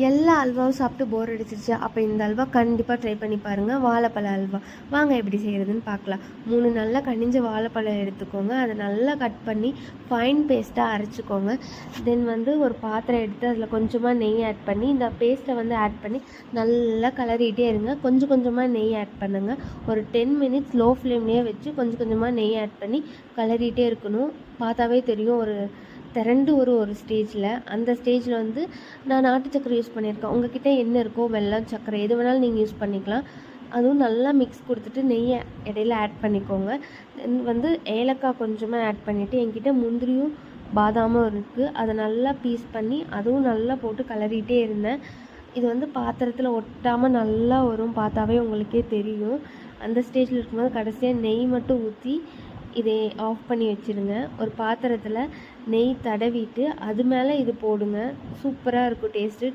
எல்லா அல்வாவும் சாப்பிட்டு போர் அடிச்சிருச்சு. அப்போ இந்த அல்வா கண்டிப்பாக ட்ரை பண்ணி பாருங்கள். வாழைப்பழ அல்வா வாங்க எப்படி செய்கிறதுன்னு பார்க்கலாம். 3 நல்லா கனிஞ்ச வாழைப்பழம் எடுத்துக்கோங்க. அதை நல்லா கட் பண்ணி ஃபைன் பேஸ்ட்டாக அரைச்சிக்கோங்க. தென் ஒரு பாத்திரம் எடுத்து அதில் கொஞ்சமாக நெய் ஆட் பண்ணி இந்த பேஸ்ட்டை ஆட் பண்ணி நல்லா கலரிகிட்டே இருங்க. கொஞ்சம் கொஞ்சமாக நெய் ஆட் பண்ணுங்கள். ஒரு 10 மினிட்ஸ் லோ ஃப்ளேம்லேயே வச்சு கொஞ்சம் கொஞ்சமாக நெய் ஆட் பண்ணி கலரிகிட்டே இருக்கணும். பார்த்தாவே தெரியும் ஒரு திரண்டு ஒரு ஸ்டேஜில். அந்த ஸ்டேஜில் நான் நாட்டு சக்கரை யூஸ் பண்ணியிருக்கேன். உங்கள்கிட்ட என்ன இருக்கோ வெல்லம், சக்கரை எது வேணாலும் நீங்கள் யூஸ் பண்ணிக்கலாம். அதுவும் நல்லா மிக்ஸ் கொடுத்துட்டு நெய்யை இடையில ஆட் பண்ணிக்கோங்க. தென் ஏலக்காய் கொஞ்சமாக ஆட் பண்ணிவிட்டு என்கிட்ட முந்திரியும் பாதாமும் இருக்குது. அதை நல்லா பீஸ் பண்ணி அதுவும் நல்லா போட்டு கலரிகிட்டே இருந்தேன். இது பாத்திரத்தில் ஒட்டாமல் நல்லா வரும். பார்த்தாவே உங்களுக்கே தெரியும். அந்த ஸ்டேஜில் இருக்கும்போது கடைசியாக நெய் மட்டும் ஊற்றி இதை ஆஃப் பண்ணி வச்சுருங்க. ஒரு பாத்திரத்தில் நெய் தடவிட்டு அது மேலே இது போடுங்க. சூப்பராக இருக்கும் டேஸ்ட்டு.